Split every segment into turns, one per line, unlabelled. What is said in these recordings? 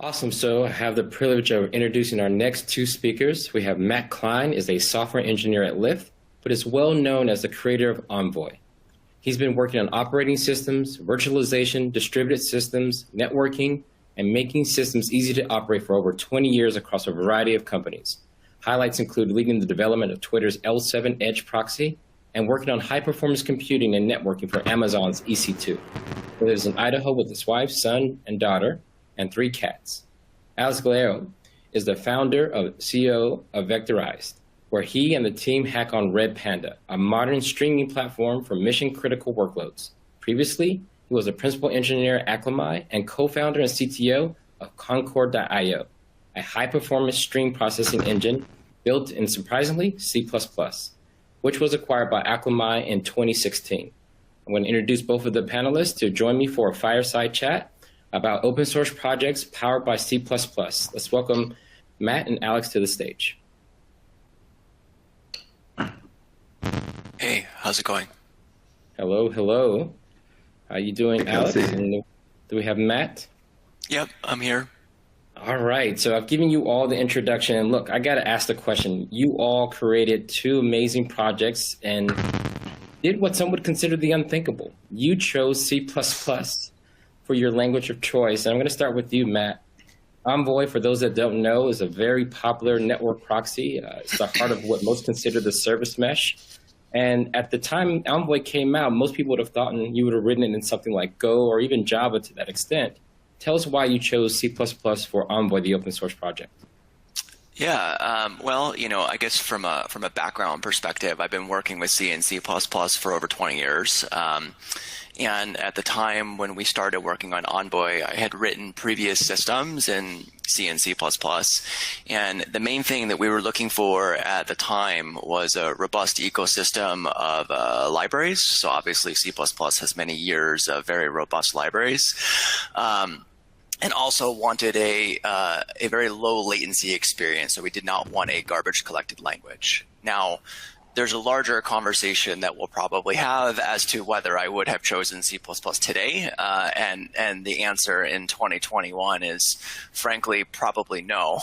Awesome. So I have the privilege of introducing our next two speakers. We have Matt Klein, is a software engineer at Lyft, but is well known as the creator of Envoy. He's been working on operating systems, virtualization, distributed systems, networking, and making systems easy to operate for over 20 years across a variety of companies. Highlights include leading the development of Twitter's L7 Edge proxy and working on high-performance computing and networking for Amazon's EC2. He lives in Idaho with his wife, son, and daughter, and 3 cats. Alex Galero is the founder and CEO of Vectorized, where he and the team hack on Red Panda, a modern streaming platform for mission-critical workloads. Previously, he was a principal engineer at Akamai and co-founder and CTO of Concord.io, a high-performance stream processing engine built in, surprisingly, C++, which was acquired by Akamai in 2016. I'm going to introduce both of the panelists to join me for a fireside chat about open source projects powered by C++. Let's welcome Matt and Alex to the stage.
Hey, how's it going?
Hello, hello. How you doing, Alex? And do we have Matt?
Yep, I'm here.
All right, so I've given you all the introduction. And look, I got to ask the question. You all created 2 amazing projects and did what some would consider the unthinkable. You chose C++ for your language of choice. And I'm going to start with you, Matt. Envoy, for those that don't know, is a very popular network proxy. It's the heart of what most consider the service mesh. And at the time Envoy came out, most people would have thought you would have written it in something like Go or even Java to that extent. Tell us why you chose C++ for Envoy, the open source project.
Yeah, well, I guess from a background perspective, I've been working with C and C++ for over 20 years. And at the time when we started working on Envoy, I had written previous systems in C and C++. And the main thing that we were looking for at the time was a robust ecosystem of libraries. So obviously C++ has many years of very robust libraries. And also wanted a very low latency experience. So we did not want a garbage collected language. Now, there's a larger conversation that we'll probably have as to whether I would have chosen C++ today. And the answer in 2021 is frankly, probably no.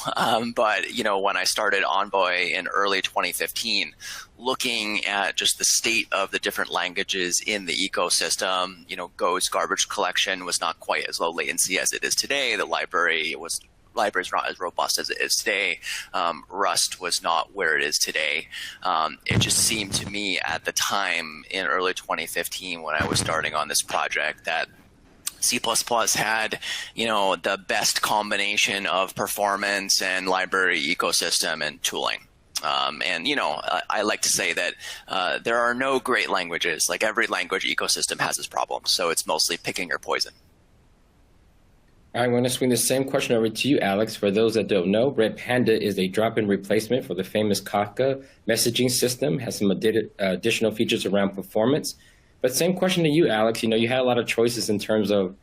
But, when I started Envoy in early 2015, looking at just the state of the different languages in the ecosystem, Go's garbage collection was not quite as low latency as it is today. The library is not as robust as it is today. Rust was not where it is today. It just seemed to me at the time in early 2015 when I was starting on this project that C++ had, the best combination of performance and library ecosystem and tooling. I like to say that there are no great languages. Like every language ecosystem has its problems. So it's mostly picking your poison.
I'm going to swing the same question over to you, Alex. For those that don't know, Red Panda is a drop-in replacement for the famous Kafka messaging system, has some additional features around performance. But same question to you, Alex. You had a lot of choices in terms of,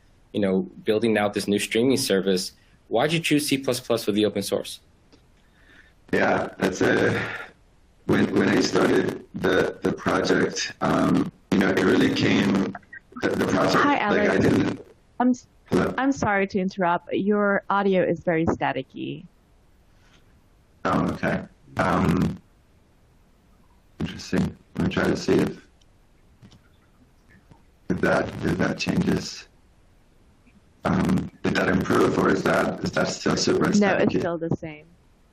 building out this new streaming service. Why'd you choose C++ for the open source?
Yeah, that's when I started the project, it really came, the project.
Hi, Alex.
Like I didn't.
I'm sorry to interrupt. Your audio is very staticky.
Oh, okay. Interesting. I'm gonna try to see if that changes. Did that improve, or is that still super staticky?
No, it's still the same.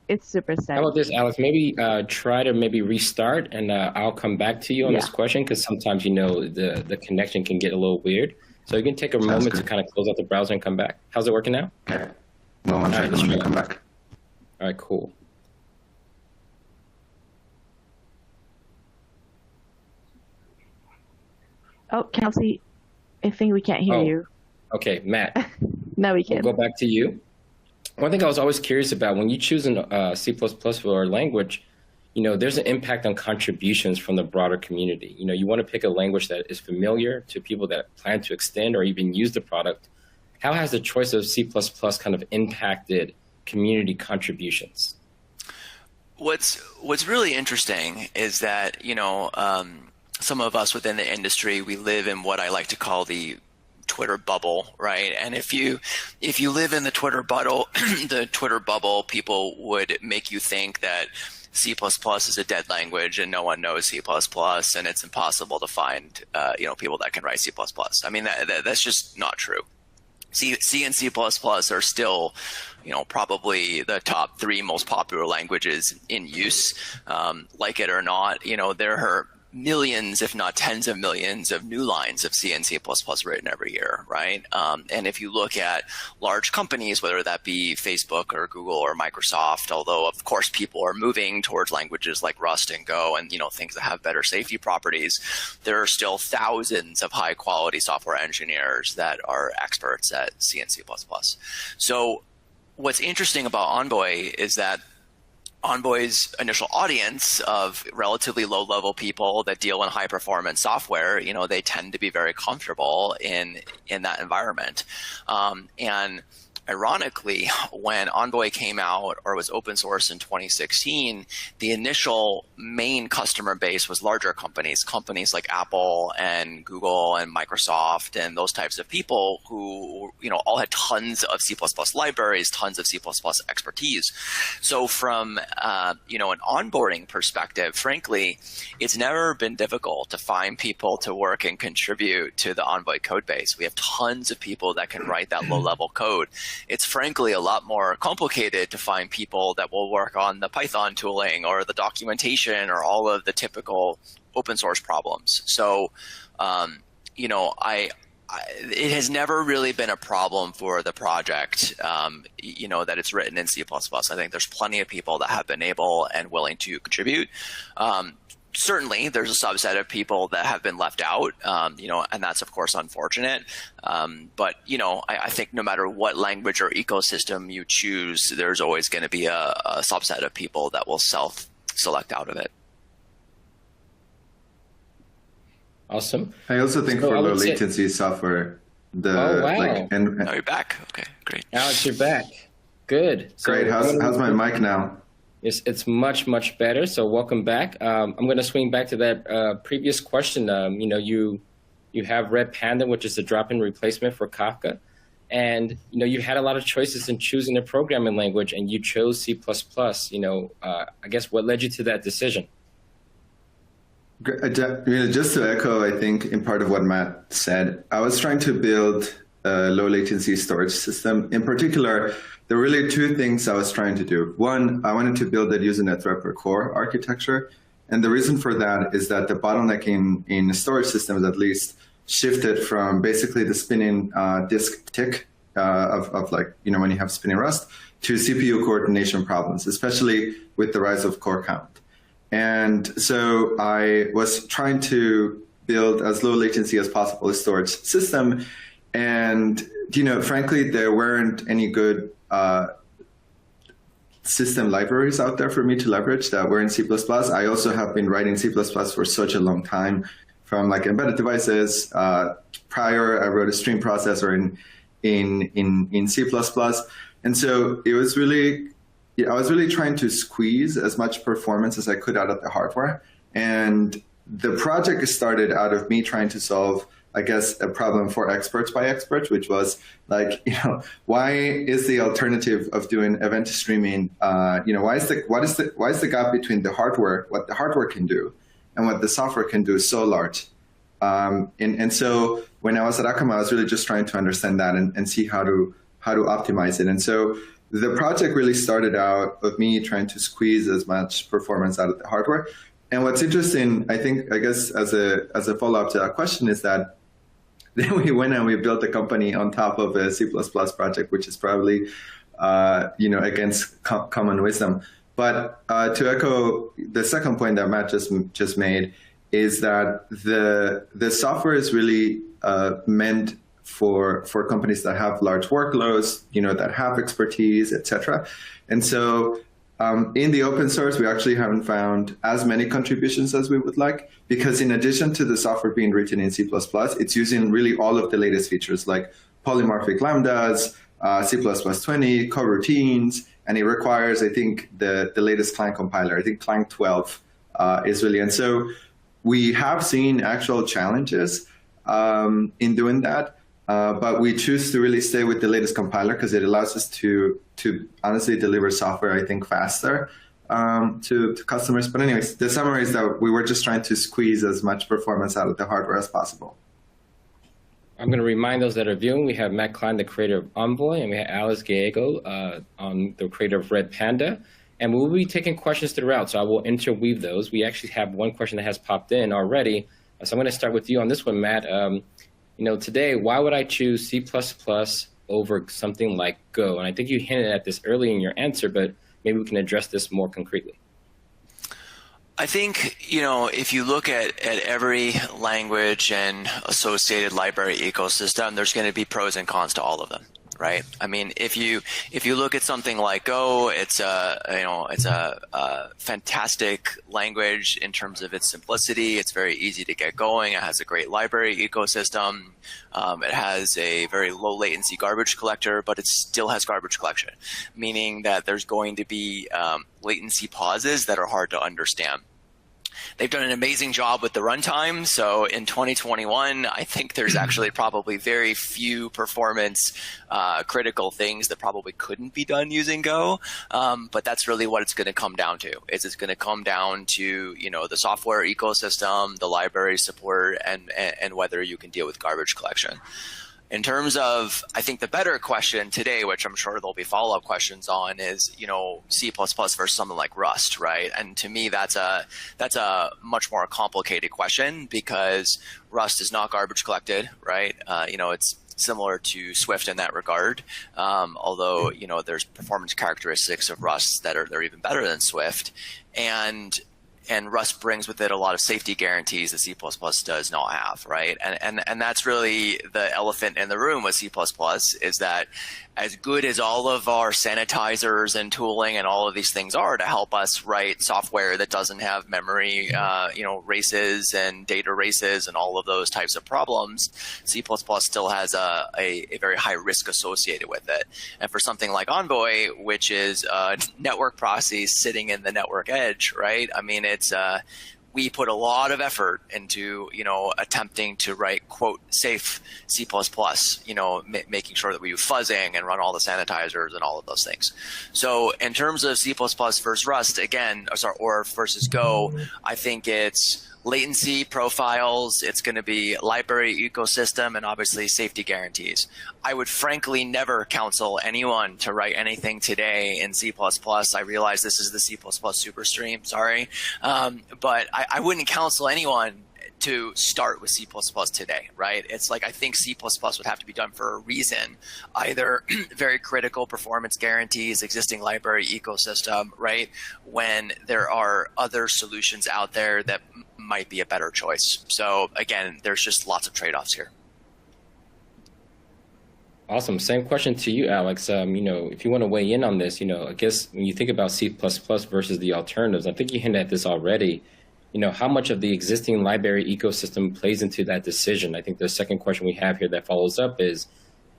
It's super staticky.
How about this, Alex? Maybe try to restart, and I'll come back to you on this question, because sometimes the connection can get a little weird. So you can take a moment to kind of close out the browser and come back. How's it working now?
Okay. Well, one second, let me come back.
All right, cool.
Oh, Kelsey, I think we can't hear you.
Okay, Matt.
No, we can't.
We'll go back to you. One thing I was always curious about, when you choose C++ for a language, there's an impact on contributions from the broader community. You want to pick a language that is familiar to people that plan to extend or even use the product. How has the choice of C++ kind of impacted community contributions?
What's really interesting is that, some of us within the industry, we live in what I like to call the Twitter bubble, right? And if you live in the Twitter bubble, people would make you think that C++ is a dead language and no one knows C++, and it's impossible to find people that can write C++. I mean, that's just not true. C and C++ are still, probably the top 3 most popular languages in use. Like it or not, there are millions, if not tens of millions of new lines of C and C++ written every year, right? And if you look at large companies, whether that be Facebook or Google or Microsoft, although of course people are moving towards languages like Rust and Go and things that have better safety properties, there are still thousands of high quality software engineers that are experts at C and C++. So what's interesting about Envoy is that Envoy's initial audience of relatively low-level people that deal in high-performance software, they tend to be very comfortable in that environment. And ironically, when Envoy came out or was open source in 2016, the initial main customer base was larger companies like Apple and Google and Microsoft and those types of people who, all had tons of C++ libraries, tons of C++ expertise. So from, an onboarding perspective, frankly, it's never been difficult to find people to work and contribute to the Envoy code base. We have tons of people that can write that low-level code. It's frankly a lot more complicated to find people that will work on the Python tooling or the documentation or all of the typical open source problems. So, it has never really been a problem for the project, that it's written in C++. I think there's plenty of people that have been able and willing to contribute. Certainly, there's a subset of people that have been left out, and that's, of course, unfortunate. But, I think no matter what language or ecosystem you choose, there's always going to be a subset of people that will self-select out of it.
Awesome.
I also think for low latency software,
now you're back. Okay, great.
Alex, you're back. Good.
So great. How's my mic now?
It's much, much better. So welcome back. I'm going to swing back to that previous question. You have Red Panda, which is a drop-in replacement for Kafka. And, you had a lot of choices in choosing a programming language, and you chose C++. I guess what led you to that decision?
Just to echo, I think, in part of what Matt said, I was trying to build a low latency storage system. In particular, there were really 2 things I was trying to do. One, I wanted to build it using a thread per core architecture. And the reason for that is that the bottleneck in storage systems, at least, shifted from basically the spinning disk tick of when you have spinning Rust to CPU coordination problems, especially with the rise of core count. And so I was trying to build as low latency as possible a storage system. And, frankly, there weren't any good system libraries out there for me to leverage that were in C++. I also have been writing C++ for such a long time, from embedded devices. Prior, I wrote a stream processor in C++. And so it was really, I was really trying to squeeze as much performance as I could out of the hardware. And the project started out of me trying to solve, I guess, a problem for experts by experts, which was why is the alternative of doing event streaming, why is the gap between the hardware, what the hardware can do, and what the software can do so large? And so when I was at Akamai, I was really just trying to understand that and see how to optimize it. And so the project really started out of me trying to squeeze as much performance out of the hardware. And what's interesting, I guess, as a follow-up to that question is that then we went and we built a company on top of a C++ project, which is probably, against common wisdom. But to echo the second point that Matt just made is that the software is really meant for companies that have large workloads, that have expertise, etc. And so in the open source, we actually haven't found as many contributions as we would like, because in addition to the software being written in C++, it's using really all of the latest features like polymorphic lambdas, C++20, coroutines, and it requires, I think, the latest Clang compiler. I think Clang 12 is really, and so we have seen actual challenges in doing that. But we choose to really stay with the latest compiler because it allows us to honestly deliver software, I think, faster to customers. But anyways, the summary is that we were just trying to squeeze as much performance out of the hardware as possible.
I'm going to remind those that are viewing, we have Matt Klein, the creator of Envoy, and we have Alex Gallego, the creator of Red Panda. And we will be taking questions throughout, so I will interweave those. We actually have one question that has popped in already. So I'm going to start with you on this one, Matt. Today, why would I choose C++ over something like Go? And I think you hinted at this early in your answer, but maybe we can address this more concretely.
I think, if you look at every language and associated library ecosystem, there's going to be pros and cons to all of them, right? I mean, if you look at something like Go, it's a fantastic language in terms of its simplicity. It's very easy to get going. It has a great library ecosystem. It has a very low latency garbage collector, but it still has garbage collection, meaning that there's going to be latency pauses that are hard to understand. They've done an amazing job with the runtime. So in 2021, I think there's actually probably very few performance critical things that probably couldn't be done using Go. But that's really what it's going to come down to. It's going to come down to, the software ecosystem, the library support, and whether you can deal with garbage collection. In terms of, I think the better question today, which I'm sure there'll be follow-up questions on, is C++ versus something like Rust, right? And to me, that's a much more complicated question because Rust is not garbage collected, right? It's similar to Swift in that regard, although there's performance characteristics of Rust that are even better than Swift, and Rust brings with it a lot of safety guarantees that C++ does not have, right? And that's really the elephant in the room with C++ is that as good as all of our sanitizers and tooling and all of these things are to help us write software that doesn't have memory, races and data races and all of those types of problems, C++ still has a very high risk associated with it. And for something like Envoy, which is a network process sitting in the network edge, right? I mean, we put a lot of effort into, attempting to write, quote, safe C++, making sure that we do fuzzing and run all the sanitizers and all of those things. So in terms of C++ versus Rust, again, or versus Go, I think it's latency profiles, it's going to be library ecosystem, and obviously safety guarantees. I would frankly never counsel anyone to write anything today in C++. I realize this is the C++ Superstream, sorry. But I wouldn't counsel anyone to start with C++ today, right? It's like, I think C++ would have to be done for a reason, either very critical performance guarantees, existing library ecosystem, right? When there are other solutions out there that might be a better choice. So again, there's just lots of trade-offs here.
Awesome. Same question to you, Alex. If you want to weigh in on this, I guess when you think about C++ versus the alternatives, I think you hinted at this already. How much of the existing library ecosystem plays into that decision? I think the second question we have here that follows up is,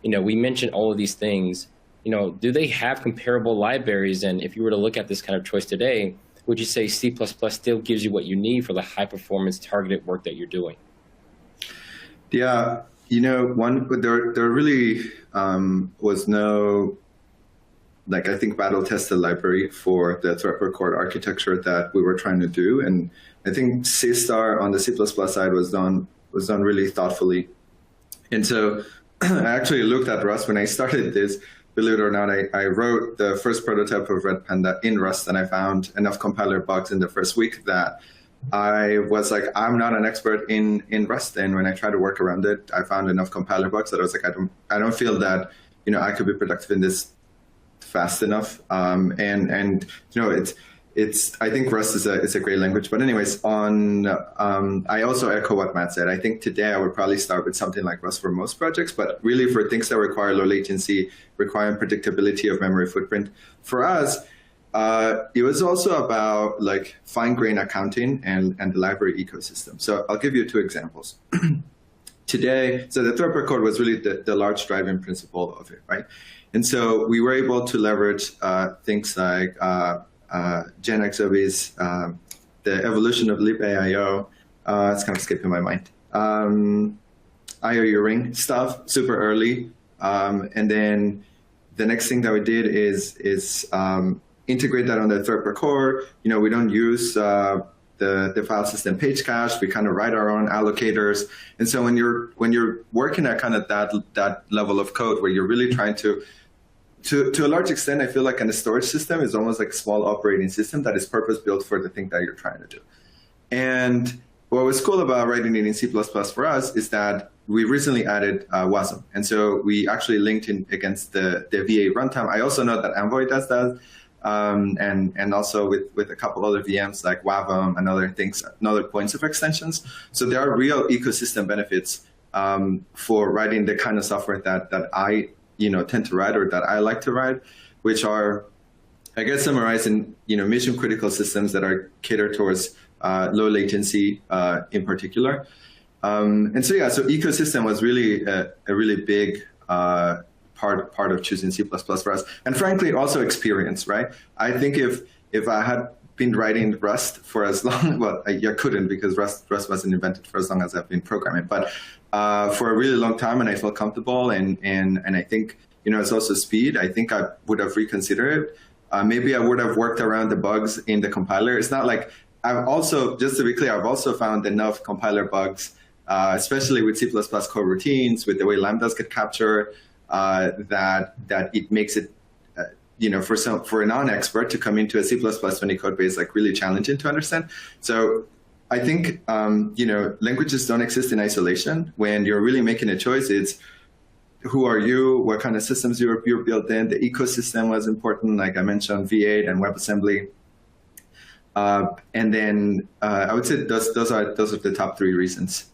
we mentioned all of these things. Do they have comparable libraries? And if you were to look at this kind of choice today, would you say C++ still gives you what you need for the high performance targeted work that you're doing?
Yeah, there really was no, I think, battle tested library for the threat record architecture that we were trying to do. And I think C* on the C++ side was done really thoughtfully. And so I actually looked at Rust when I started this. Believe it or not, I wrote the first prototype of Red Panda in Rust, and I found enough compiler bugs in the first week that I was like, I'm not an expert in Rust. And when I tried to work around it, I found enough compiler bugs that I was like, I don't feel that I could be productive in this fast enough. I think Rust is a great language. But anyways, I also echo what Matt said. I think today I would probably start with something like Rust for most projects, but really for things that require low latency, require predictability of memory footprint. For us, it was also about fine-grained accounting and the library ecosystem. So I'll give you two examples. Today, so the threat record was really the large driving principle of it, right? And so we were able to leverage things like GenXOB's, the evolution of libaio. It's kind of skipping my mind. IOU ring stuff super early. And then the next thing that we did is integrate that on the thread per core. We don't use the file system page cache. We kind of write our own allocators. And so when you're working at kind of that level of code where you're really trying to a large extent, I feel like in a storage system is almost like a small operating system that is purpose built for the thing that you're trying to do. And what was cool about writing it in C++ for us is that we recently added WASM. And so we actually linked in against the VA runtime. I also know that Envoy does that. And also with a couple other VMs like WAVM and other things, and other points of extensions. So there are real ecosystem benefits for writing the kind of software that I tend to write, or that I like to write, which are, I guess, summarized in mission critical systems that are catered towards low latency in particular. And so so ecosystem was really a really big part of choosing C++ for us, and frankly also experience, right? I think if I had been writing Rust for as long, well, I couldn't, because Rust wasn't invented for as long as I've been programming, but for a really long time, and I felt comfortable, and I think it's also speed. I think I would have reconsidered it. Maybe I would have worked around the bugs in the compiler. It's not like I've also, just to be clear, I've also found enough compiler bugs, especially with C++ coroutines, with the way lambdas get captured, that it makes it, for a non-expert to come into a C++ 20 code base like really challenging to understand. So I think languages don't exist in isolation. When you're really making a choice, it's who are you, what kind of systems you're built in. The ecosystem was important, like I mentioned, V8 and WebAssembly. And then I would say those are the top three reasons.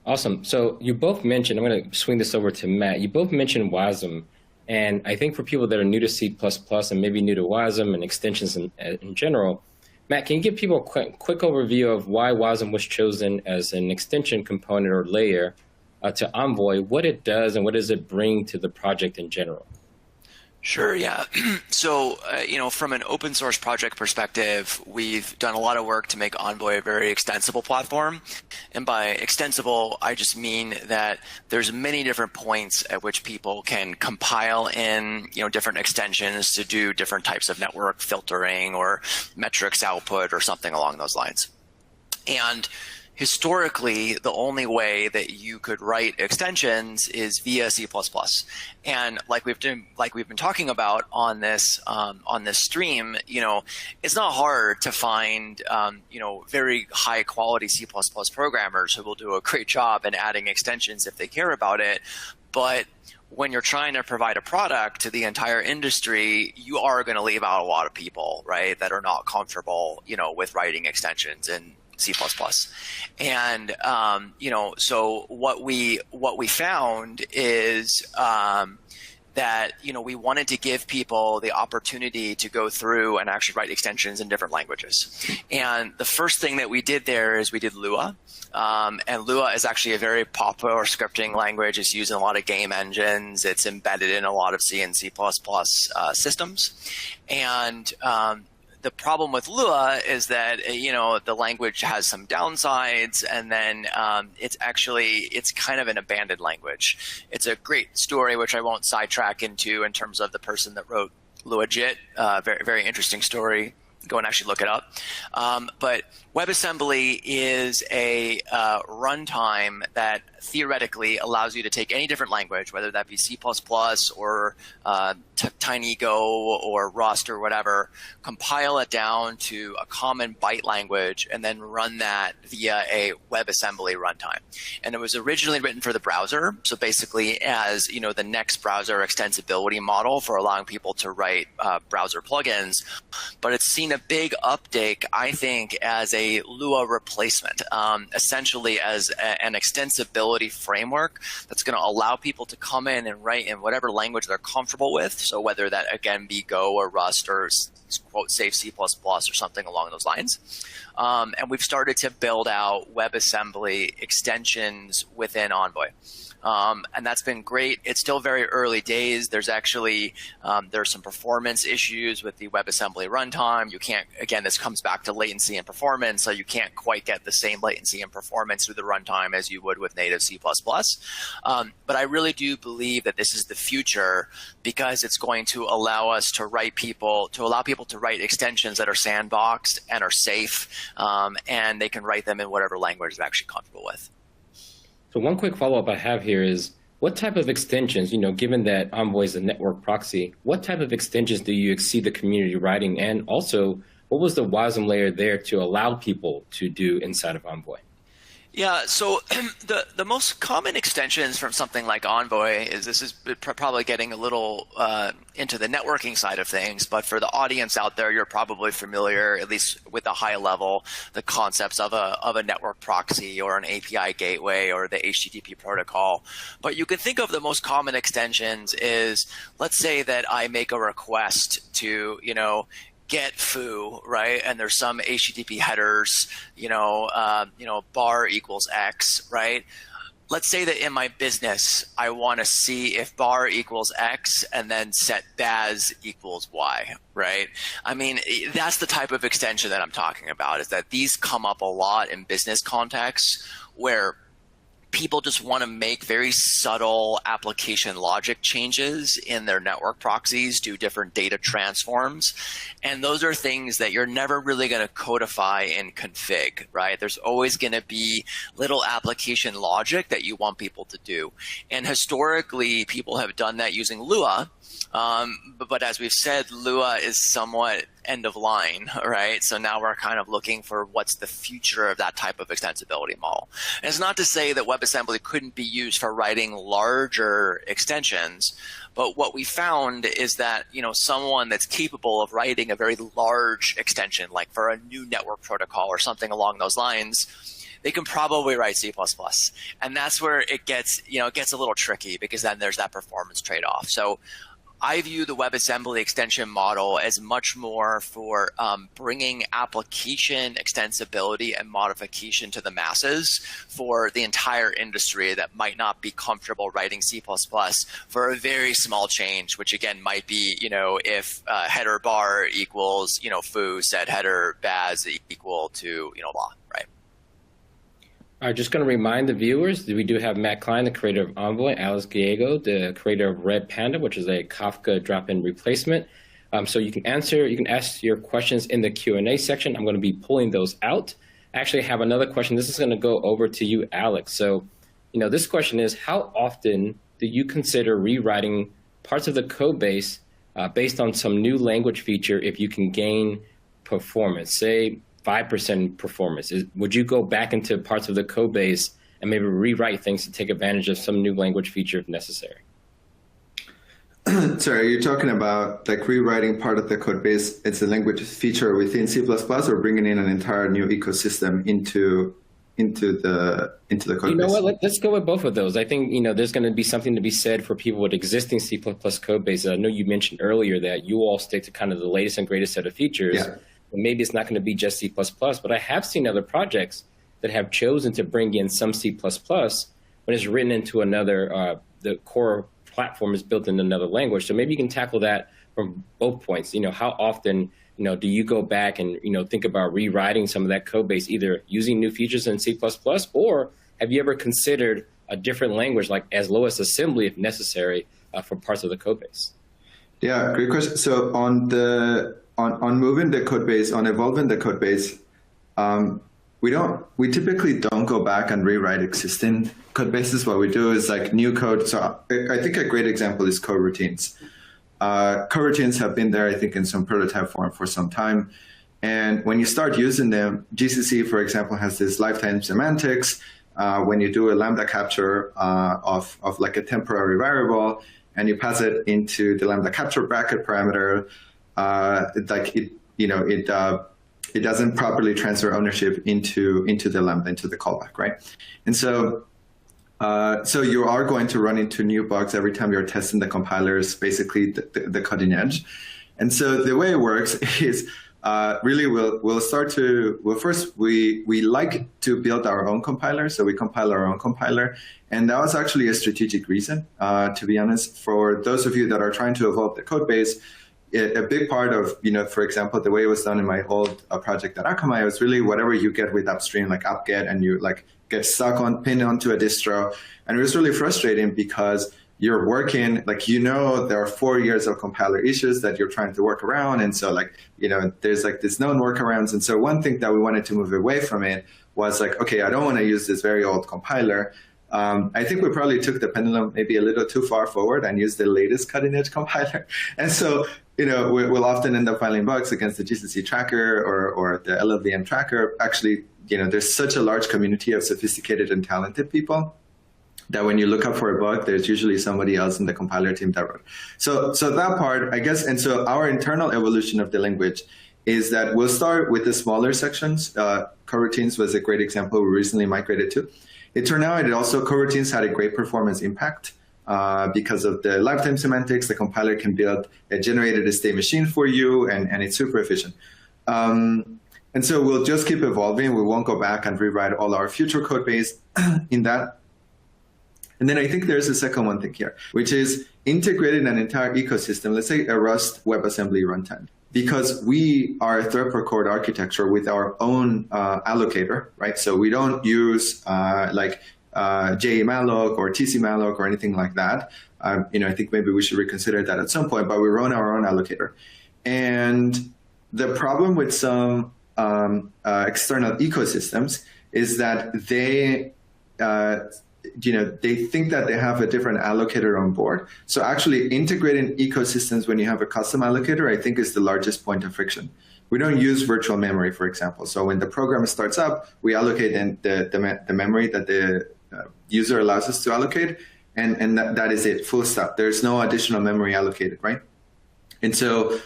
Awesome. So you both mentioned, I'm going to swing this over to Matt. You both mentioned WASM. And I think for people that are new to C++ and maybe new to WASM and extensions in general, Matt, can you give people a quick overview of why WASM was chosen as an extension component or layer to Envoy, what it does and what does it bring to the project in general?
Sure, yeah. So, from an open source project perspective, we've done a lot of work to make Envoy a very extensible platform. And by extensible, I just mean that there's many different points at which people can compile in, different extensions to do different types of network filtering or metrics output or something along those lines. And historically, the only way that you could write extensions is via C++. And like we've been talking about on this stream, it's not hard to find very high quality C++ programmers who will do a great job in adding extensions if they care about it. But when you're trying to provide a product to the entire industry, you are going to leave out a lot of people, right, that are not comfortable, with writing extensions in C++. And, so what we found is that, we wanted to give people the opportunity to go through and actually write extensions in different languages. And the first thing that we did there is we did Lua. And Lua is actually a very popular scripting language. It's used in a lot of game engines. It's embedded in a lot of C and C++ systems. And the problem with Lua is that, the language has some downsides, and then it's kind of an abandoned language. It's a great story, which I won't sidetrack into in terms of the person that wrote LuaJIT. Very, very interesting story. Go and actually look it up. But WebAssembly is a runtime that theoretically allows you to take any different language, whether that be C++ or TinyGo or Rust or whatever, compile it down to a common byte language, and then run that via a WebAssembly runtime. And it was originally written for the browser, so basically as the next browser extensibility model for allowing people to write browser plugins. But it's seen a big uptake, I think, as a Lua replacement, essentially as an extensibility framework that's going to allow people to come in and write in whatever language they're comfortable with. So whether that, again, be Go or Rust or, quote, safe C++ or something along those lines. And we've started to build out WebAssembly extensions within Envoy. and that's been great. It's still very early days. There's actually there's some performance issues with the WebAssembly runtime. You can't, again, this comes back to latency and performance, so you can't quite get the same latency and performance through the runtime as you would with native C++. But I really do believe that this is the future, because it's going to allow us to allow people to write extensions that are sandboxed and are safe, and they can write them in whatever language they're actually comfortable with.
So one quick follow-up I have here is, what type of extensions, given that Envoy is a network proxy, what type of extensions do you see the community writing? And also, what was the WASM layer there to allow people to do inside of Envoy?
Yeah, so the most common extensions from something like Envoy this is probably getting a little into the networking side of things, but for the audience out there, you're probably familiar, at least with a high level, the concepts of a network proxy or an API gateway or the HTTP protocol. But you can think of the most common extensions is, let's say that I make a request to, get foo, right? And there's some HTTP headers, bar equals X, right? Let's say that in my business, I want to see if bar equals X and then set baz equals Y, right? I mean, that's the type of extension that I'm talking about, is that these come up a lot in business contexts where people just want to make very subtle application logic changes in their network proxies, do different data transforms. And those are things that you're never really going to codify in config, right? There's always going to be little application logic that you want people to do. And historically, people have done that using Lua. But as we've said, Lua is somewhat end of line, right? So now we're kind of looking for what's the future of that type of extensibility model. And it's not to say that WebAssembly couldn't be used for writing larger extensions, but what we found is that, someone that's capable of writing a very large extension, like for a new network protocol or something along those lines, they can probably write C++. And that's where it gets, it gets a little tricky, because then there's that performance trade-off. So I view the WebAssembly extension model as much more for bringing application extensibility and modification to the masses for the entire industry that might not be comfortable writing C++ for a very small change, which again might be, if header bar equals, foo, set header baz equal to, law, right?
All right, just going to remind the viewers that we do have Matt Klein, the creator of Envoy, Alex Gallego, the creator of Red Panda, which is a Kafka drop-in replacement. So you can ask your questions in the Q&A section. I'm going to be pulling those out. I actually have another question. This is going to go over to you, Alex. So, this question is, how often do you consider rewriting parts of the code base based on some new language feature if you can gain performance? Say 5% performance. Would you go back into parts of the code base and maybe rewrite things to take advantage of some new language feature if necessary?
Sorry, you're talking about like rewriting part of the code base. It's a language feature within C++, or bringing in an entire new ecosystem into the code base?
You know what? Let's go with both of those. I think there's going to be something to be said for people with existing C++ code bases. I know you mentioned earlier that you all stick to kind of the latest and greatest set of features.
Yeah.
Maybe it's not going to be just C++, but I have seen other projects that have chosen to bring in some C++ when it's written into another, the core platform is built in another language. So maybe you can tackle that from both points. How often, do you go back and, think about rewriting some of that code base, either using new features in C++, or have you ever considered a different language, like as low as assembly, if necessary, for parts of the code base?
Yeah, great question. So on moving the code base, on evolving the code base, we typically don't go back and rewrite existing code bases. What we do is like new code. So I think a great example is coroutines. Coroutines have been there, I think, in some prototype form for some time. And when you start using them, GCC, for example, has this lifetime semantics. When you do a lambda capture of like a temporary variable, and you pass it into the lambda capture bracket parameter, it doesn't properly transfer ownership into the lambda, into the callback, right? And so you are going to run into new bugs every time you're testing the compilers, basically the cutting edge. And so the way it works is really we'll first we like to build our own compiler, so we compile our own compiler, and that was actually a strategic reason, to be honest. For those of you that are trying to evolve the code base, a big part of, for example, the way it was done in my old project at Akamai was really whatever you get with upstream, like apt-get, and you like get pinned onto a distro, and it was really frustrating because you're working, like, there are 4 years of compiler issues that you're trying to work around. And so there's like this known workarounds. And so one thing that we wanted to move away from it was like, okay, I don't want to use this very old compiler. I think we probably took the pendulum maybe a little too far forward and used the latest cutting edge compiler. And so, we'll often end up filing bugs against the GCC tracker or the LLVM tracker. Actually, there's such a large community of sophisticated and talented people that when you look up for a bug, there's usually somebody else in the compiler team that wrote. So that part, I guess, and so our internal evolution of the language is that we'll start with the smaller sections. Coroutines was a great example we recently migrated to. It turned out coroutines had a great performance impact because of the lifetime semantics. The compiler can build a generated state machine for you, and it's super efficient. And so we'll just keep evolving. We won't go back and rewrite all our future code base in that. And then I think there's a second one thing here, which is integrating an entire ecosystem, let's say a Rust WebAssembly runtime. Because we are a thread-per-core architecture with our own allocator, right? So we don't use JMalloc or TCMalloc or anything like that. I think maybe we should reconsider that at some point, but we run our own allocator. And the problem with some external ecosystems is that they think that they have a different allocator on board. So actually integrating ecosystems when you have a custom allocator, I think, is the largest point of friction. We don't use virtual memory, for example. So when the program starts up, we allocate the memory that the user allows us to allocate, and that is it, full stop. There's no additional memory allocated, right? And so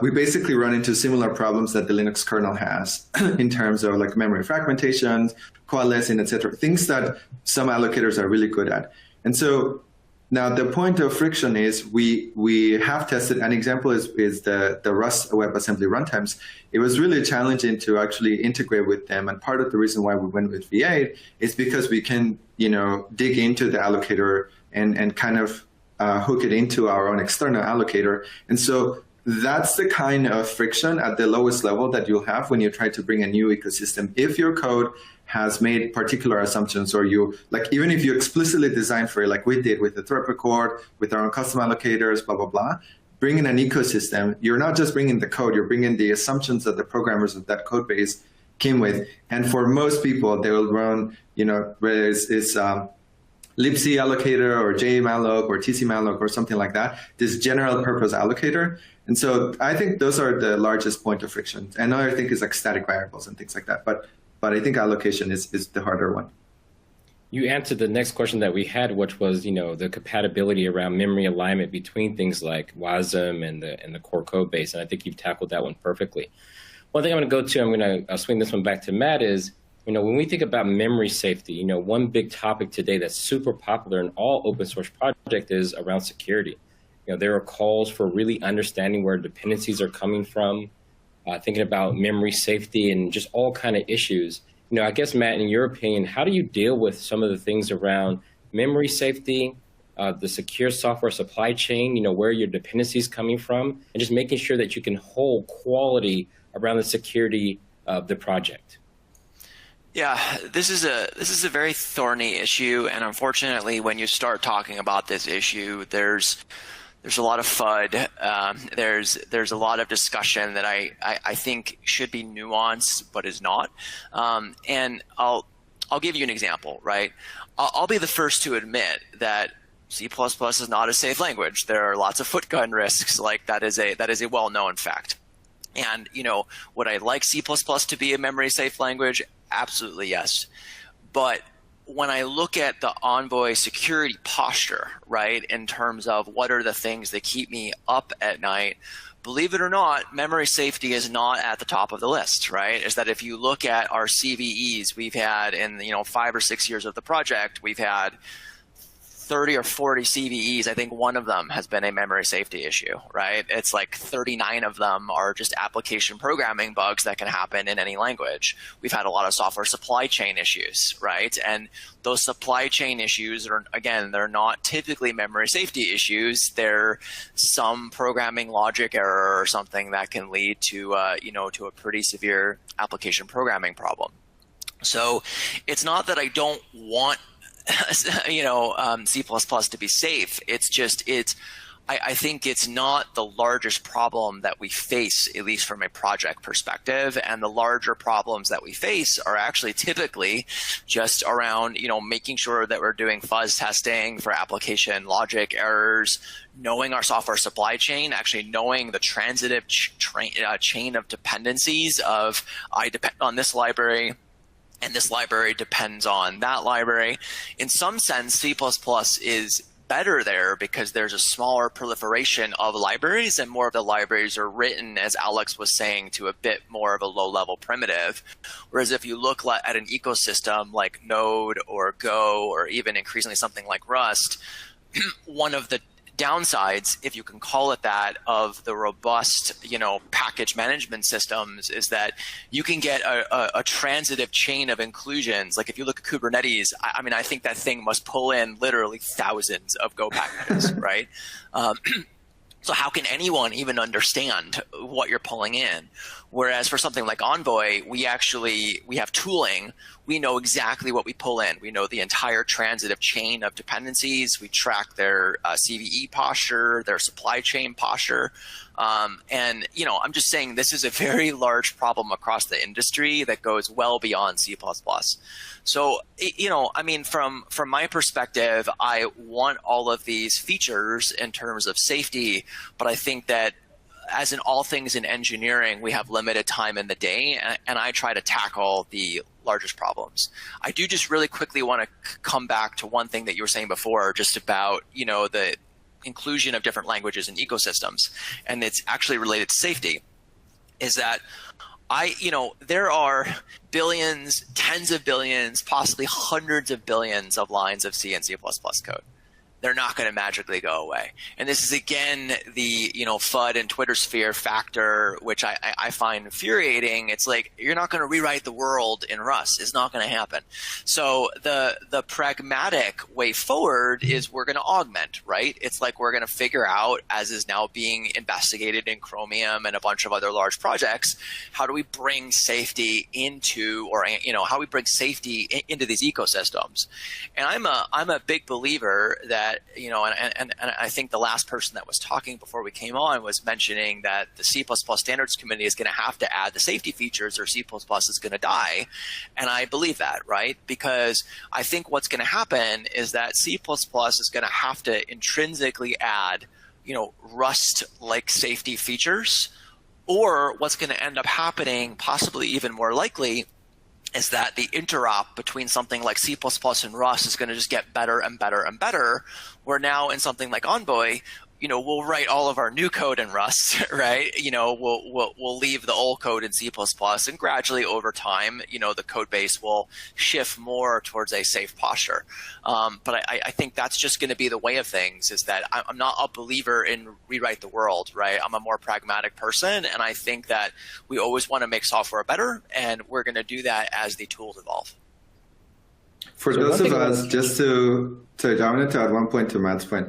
we basically run into similar problems that the Linux kernel has in terms of like memory fragmentations, coalescing, etc., things that some allocators are really good at. And so now the point of friction is we have tested, an example is the Rust WebAssembly runtimes. It was really challenging to actually integrate with them. And part of the reason why we went with V8 is because we can, dig into the allocator and kind of hook it into our own external allocator. And so that's the kind of friction at the lowest level that you'll have when you try to bring a new ecosystem. If your code has made particular assumptions, or even if you explicitly design for it, like we did with the thread-per-core, with our own custom allocators, blah, blah, blah, bringing an ecosystem, you're not just bringing the code, you're bringing the assumptions that the programmers of that code base came with. And for most people, they will run, whether it's libc allocator or JMalloc or TCMalloc or something like that, this general purpose allocator. And so I think those are the largest point of friction. Another thing is like static variables and things like that. But I think allocation is the harder one.
You answered the next question that we had, which was, the compatibility around memory alignment between things like WASM and the core code base. And I think you've tackled that one perfectly. One thing I'm going to go to, I'm going to swing this one back to Matt, is, when we think about memory safety, one big topic today that's super popular in all open source projects is around security. There are calls for really understanding where dependencies are coming from, thinking about memory safety and just all kind of issues. I guess, Matt, in your opinion, how do you deal with some of the things around memory safety, the secure software supply chain, where your dependencies coming from, and just making sure that you can hold quality around the security of the project?
Yeah, this is a very thorny issue, and unfortunately, when you start talking about this issue, there's a lot of FUD. There's a lot of discussion that I think should be nuanced, but is not. And I'll give you an example, right? I'll be the first to admit that C++ is not a safe language. There are lots of footgun risks. Like that is a well-known fact. And would I like C++ to be a memory safe language? Absolutely yes. But when I look at the Envoy security posture, right, in terms of what are the things that keep me up at night, believe it or not, memory safety is not at the top of the list, right? Is that if you look at our CVEs we've had in 5 or 6 years of the project, we've had 30 or 40 CVEs, I think one of them has been a memory safety issue, right? It's like 39 of them are just application programming bugs that can happen in any language. We've had a lot of software supply chain issues, right? And those supply chain issues are, again, they're not typically memory safety issues. They're some programming logic error or something that can lead to, to a pretty severe application programming problem. So it's not that I don't want C++ to be safe. It's just, I think it's not the largest problem that we face, at least from a project perspective. And the larger problems that we face are actually typically just around, making sure that we're doing fuzz testing for application logic errors, knowing our software supply chain, actually knowing the transitive chain of dependencies of, I depend on this library, and this library depends on that library. In some sense, C++ is better there because there's a smaller proliferation of libraries, and more of the libraries are written, as Alex was saying, to a bit more of a low-level primitive. Whereas if you look at an ecosystem like Node or Go, or even increasingly something like Rust, one of the downsides, if you can call it that, of the robust, package management systems is that you can get a transitive chain of inclusions. Like if you look at Kubernetes, I think that thing must pull in literally thousands of Go packages, right? So how can anyone even understand what you're pulling in? Whereas for something like Envoy, we have tooling. We know exactly what we pull in. We know the entire transitive chain of dependencies. We track their CVE posture, their supply chain posture. And I'm just saying this is a very large problem across the industry that goes well beyond C++. So, from my perspective, I want all of these features in terms of safety, but I think that as in all things in engineering, we have limited time in the day, and I try to tackle the largest problems. I do just really quickly want to come back to one thing that you were saying before, just about, the inclusion of different languages and ecosystems, and it's actually related to safety, is that there are billions, tens of billions, possibly hundreds of billions of lines of C and C++ code. They're not going to magically go away. And this is, again, the, FUD and Twitter sphere factor, which I find infuriating. It's like, you're not going to rewrite the world in Rust. It's not going to happen. So the pragmatic way forward is we're going to augment, right? It's like we're going to figure out, as is now being investigated in Chromium and a bunch of other large projects, how do we bring safety into, or, how do we bring safety into these ecosystems? And I'm a big believer that, and I think the last person that was talking before we came on was mentioning that the C++ standards committee is going to have to add the safety features or C++ is going to die. And I believe that, right? Because I think what's going to happen is that C++ is going to have to intrinsically add, Rust-like safety features, or what's going to end up happening, possibly even more likely, is that the interop between something like C++ and Rust is going to just get better and better and better, where now in something like Envoy, we'll write all of our new code in Rust, right? We'll leave the old code in C++, and gradually over time, the code base will shift more towards a safe posture. But I think that's just going to be the way of things, is that I'm not a believer in rewrite the world, right? I'm a more pragmatic person, and I think that we always want to make software better, and we're going to do that as the tools evolve.
For those of us, just to I wanted to add one point to Matt's point.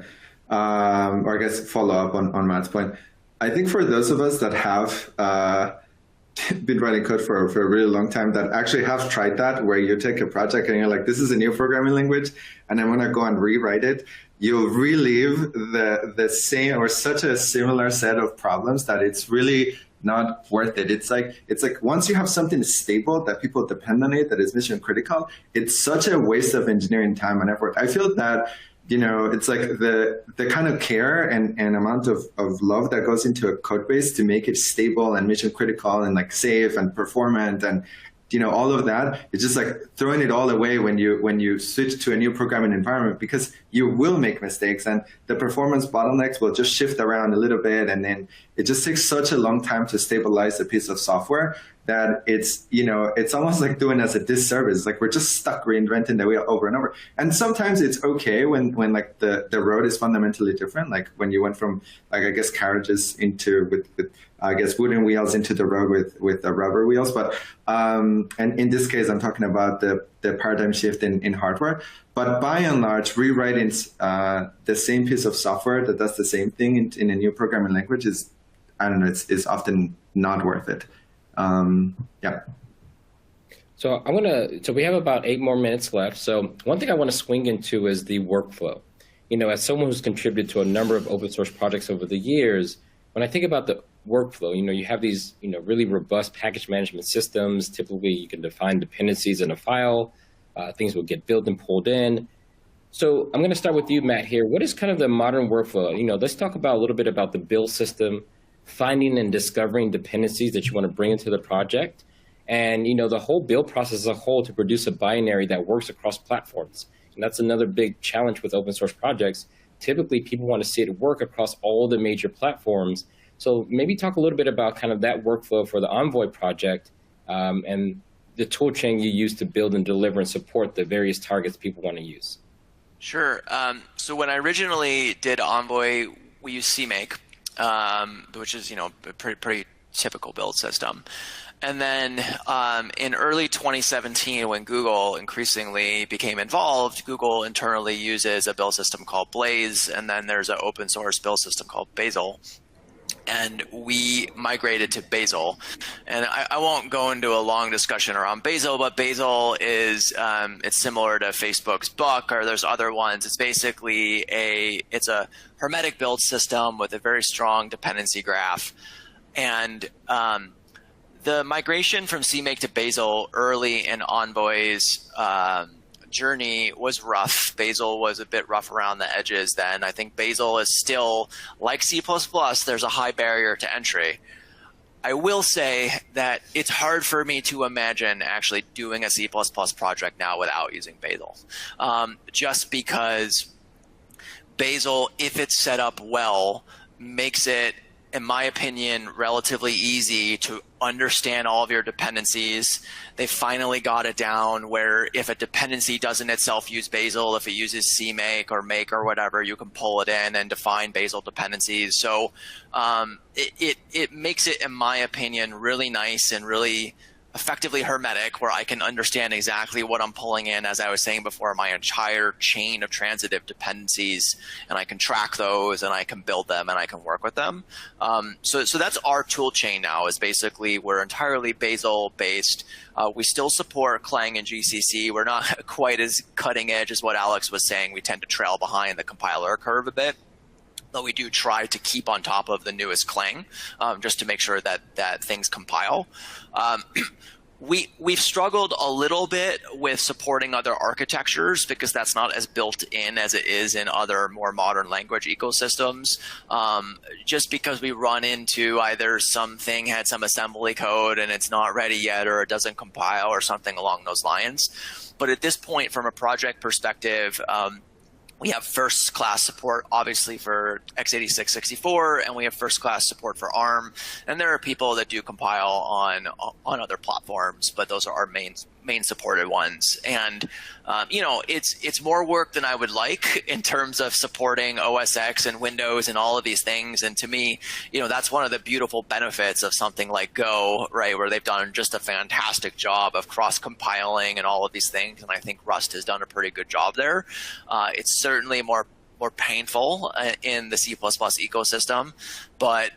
Or I guess follow up on Matt's point. I think for those of us that have been writing code for a really long time, that actually have tried that, where you take a project and you're like, this is a new programming language, and I'm going to go and rewrite it, you'll relive the same or such a similar set of problems that it's really not worth it. It's like once you have something stable that people depend on it, that is mission critical, it's such a waste of engineering time and effort. I feel that it's like the kind of care and amount of love that goes into a code base to make it stable and mission critical and like safe and performant and all of that. It's just like throwing it all away when you switch to a new programming environment, because you will make mistakes, and the performance bottlenecks will just shift around a little bit, and then it just takes such a long time to stabilize a piece of software that it's almost like doing us a disservice. Like we're just stuck reinventing the wheel over and over. And sometimes it's okay when like the road is fundamentally different. Like when you went from like, I guess, carriages into with I guess wooden wheels into the road with the rubber wheels. But and in this case, I'm talking about the paradigm shift in hardware. But by and large, rewriting the same piece of software that does the same thing in a new programming language is, I don't know, it's often not worth it. Yeah.
So we have about 8 more minutes left. So one thing I want to swing into is the workflow. As someone who's contributed to a number of open source projects over the years, when I think about the workflow, you have these, really robust package management systems. Typically, you can define dependencies in a file. Things will get built and pulled in. So I'm going to start with you, Matt, here. What is kind of the modern workflow? Let's talk about a little bit about the build system, finding and discovering dependencies that you want to bring into the project, and the whole build process as a whole to produce a binary that works across platforms. And that's another big challenge with open source projects. Typically, people want to see it work across all the major platforms. So maybe talk a little bit about kind of that workflow for the Envoy project and the tool chain you use to build and deliver and support the various targets people want to use.
Sure. So when I originally did Envoy, we used CMake, which is a pretty typical build system. And then in early 2017, when Google increasingly became involved, Google internally uses a build system called Blaze, and then there's an open source build system called Bazel. And we migrated to Bazel. And I won't go into a long discussion around Bazel, but Bazel is it's similar to Facebook's Buck, or there's other ones. It's basically it's a hermetic build system with a very strong dependency graph. And the migration from CMake to Bazel early in Envoy's journey was rough. Bazel was a bit rough around the edges then. I think Bazel is still, like C++, there's a high barrier to entry. I will say that it's hard for me to imagine actually doing a C++ project now without using Bazel. Just because Bazel, if it's set up well, makes it, in my opinion, relatively easy to understand all of your dependencies. They finally got it down where if a dependency doesn't itself use Bazel, if it uses CMake or Make or whatever, you can pull it in and define Bazel dependencies. So it makes it, in my opinion, really nice and really effectively hermetic, where I can understand exactly what I'm pulling in, as I was saying before, my entire chain of transitive dependencies, and I can track those and I can build them and I can work with them. So that's our tool chain now, is basically we're entirely Bazel based. We still support Clang and GCC. We're not quite as cutting edge as what Alex was saying. We tend to trail behind the compiler curve a bit, though we do try to keep on top of the newest Clang, just to make sure that things compile. We've struggled a little bit with supporting other architectures because that's not as built in as it is in other more modern language ecosystems, just because we run into either something had some assembly code and it's not ready yet, or it doesn't compile or something along those lines. But at this point, from a project perspective, we have first-class support, obviously, for x86-64, and we have first-class support for ARM. And there are people that do compile on other platforms, but those are our main supported ones. And it's more work than I would like in terms of supporting OS X and Windows and all of these things. And to me, that's one of the beautiful benefits of something like Go, right, where they've done just a fantastic job of cross-compiling and all of these things. And I think Rust has done a pretty good job there. It's certainly more painful in the C++ ecosystem, but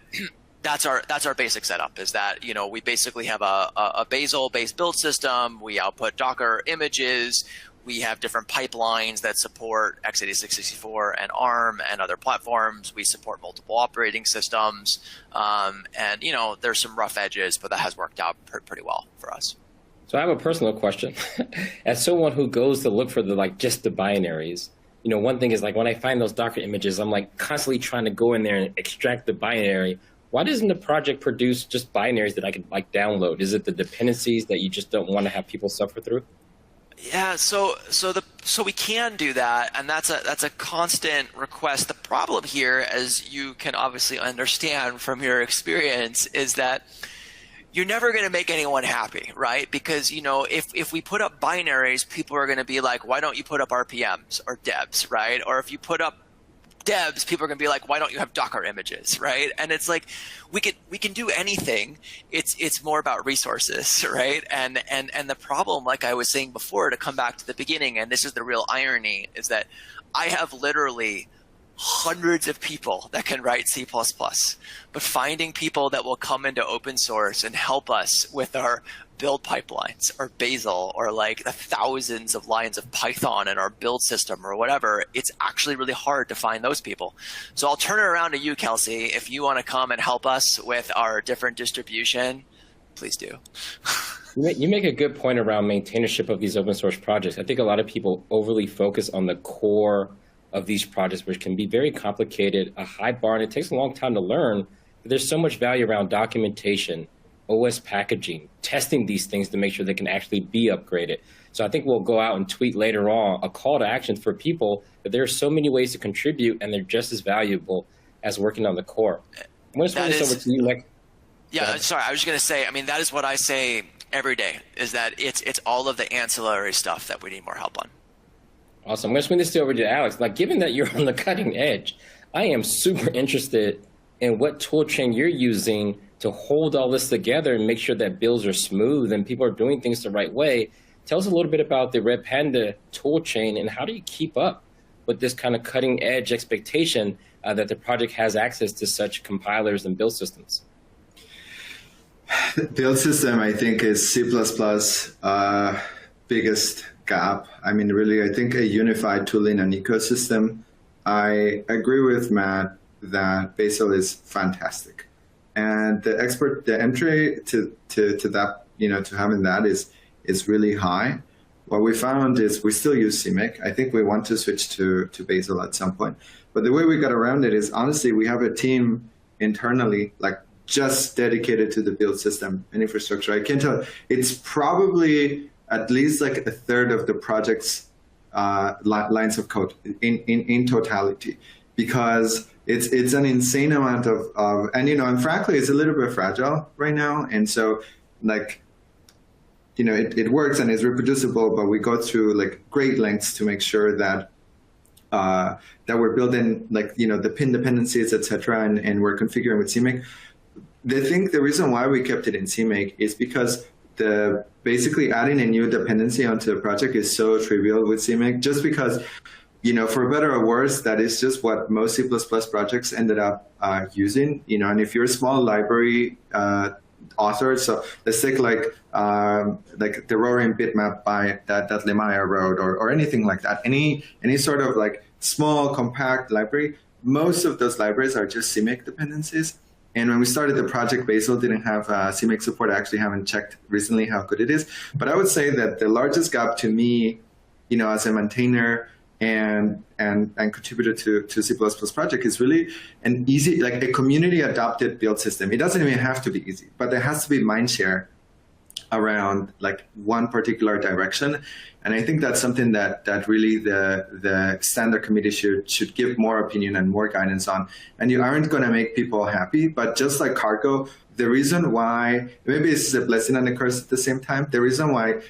that's our basic setup, is that we basically have a Bazel based build system. We output Docker images. We have different pipelines that support x86-64 and ARM and other platforms. We support multiple operating systems, and there's some rough edges, but that has worked out pretty well for us.
So I have a personal question. As someone who goes to look for just the binaries, one thing is when I find those Docker images, I'm constantly trying to go in there and extract the binary. Why doesn't the project produce just binaries that I could download? Is it the dependencies that you just don't want to have people suffer through?
Yeah, so we can do that, and that's a constant request. The problem here, as you can obviously understand from your experience, is that you're never going to make anyone happy, right? Because, if we put up binaries, people are going to be like, why don't you put up RPMs or debs, right? Or if you put up debs, people are going to be like, why don't you have Docker images, right? And it's like, we can do anything. It's more about resources, right? And the problem, like I was saying before, to come back to the beginning, and this is the real irony, is that I have literally hundreds of people that can write C++, but finding people that will come into open source and help us with our build pipelines or Bazel or like the thousands of lines of Python in our build system or whatever, it's actually really hard to find those people. So I'll turn it around to you, Kelsey. If you want to come and help us with our different distribution, please do.
You make a good point around maintainership of these open source projects. I think a lot of people overly focus on the core of these projects, which can be very complicated, a high bar, and it takes a long time to learn. There's so much value around documentation, OS packaging, testing these things to make sure they can actually be upgraded. So I think we'll go out and tweet later on a call to action for people that there are so many ways to contribute, and they're just as valuable as working on the core. I'm going to swing this over to you, Nick.
Yeah, sorry, I was just going to say, I mean, that is what I say every day, is that it's all of the ancillary stuff that we need more help on.
Awesome. I'm going to swing this over to Alex. Like, given that you're on the cutting edge, I am super interested in what tool chain you're using to hold all this together and make sure that builds are smooth and people are doing things the right way. Tell us a little bit about the Red Panda tool chain, and how do you keep up with this kind of cutting edge expectation that the project has access to such compilers and build systems?
Build system, I think, is C++ biggest gap. I mean, really, I think a unified tooling and ecosystem. I agree with Matt that Bazel is fantastic, and the entry to that, to having that is really high. What we found is we still use CMake. I think we want to switch to Bazel at some point, but the way we got around it is, honestly, we have a team internally, like, just dedicated to the build system and infrastructure. I can tell it's probably at least like a third of the project's lines of code in totality, because it's an insane amount of and frankly, it's a little bit fragile right now. And so, like, it works and is reproducible, but we go through like great lengths to make sure that that we're building, like, the pin dependencies, etc., and we're configuring with CMake. The reason why we kept it in CMake is because basically adding a new dependency onto a project is so trivial with CMake, just because, for better or worse, that is just what most C++ projects ended up using, and if you're a small library author, so let's take like the roaring bitmap by that Lemaya wrote, or anything like that, any sort of like small compact library, most of those libraries are just CMake dependencies. And when we started the project, Bazel didn't have CMake support. I actually haven't checked recently how good it is. But I would say that the largest gap to me, as a maintainer and contributor to C++ project, is really an easy, like a community adopted build system. It doesn't even have to be easy, but there has to be mindshare around like one particular direction. And I think that's something that really the standard committee should give more opinion and more guidance on. And you aren't going to make people happy, but just like Cargo, the reason why, maybe it's a blessing and a curse at the same time, the reason why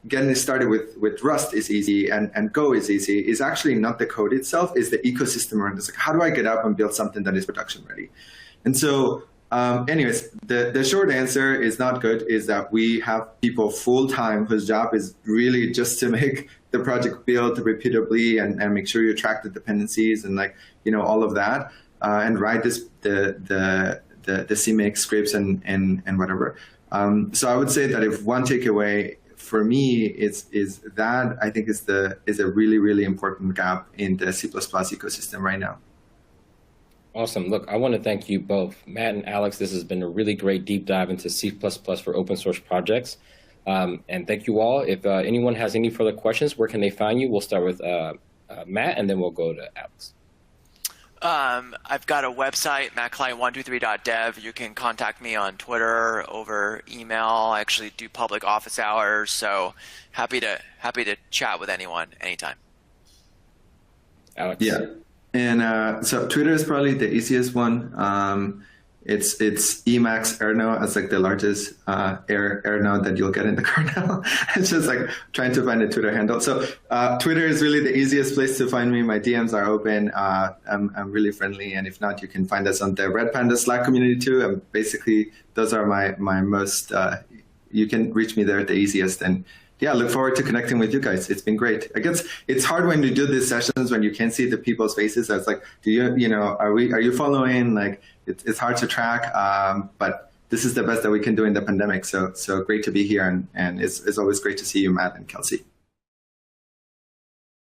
getting started with Rust is easy and Go is easy is actually not the code itself, is the ecosystem around it. It's like, how do I get up and build something that is production ready? And so anyways, the short answer is not good, is that we have people full-time whose job is really just to make the project build repeatably and make sure you track the dependencies and all of that, and write the CMake scripts and whatever. So I would say that if one takeaway for me is that I think is a really, really important gap in the C++ ecosystem right now.
Awesome. Look, I want to thank you both, Matt and Alex. This has been a really great deep dive into C++ for open source projects. And thank you all. If anyone has any further questions, where can they find you? We'll start with Matt, and then we'll go to Alex.
I've got a website, mattcline123.dev. You can contact me on Twitter, over email. I actually do public office hours, so happy to chat with anyone anytime.
Alex?
Yeah, and so Twitter is probably the easiest one. It's Emacs Erno as like the largest Erno that you'll get in the kernel. It's just like trying to find a Twitter handle. So Twitter is really the easiest place to find me. My DMs are open. I'm really friendly, and if not, you can find us on the Red Panda Slack community too. And basically, those are my most. You can reach me there the easiest. And yeah, look forward to connecting with you guys. It's been great. I guess it's hard when you do these sessions when you can't see the people's faces. I was like, are you following? Like, it's hard to track, but this is the best that we can do in the pandemic. So great to be here, and it's always great to see you, Matt and Kelsey.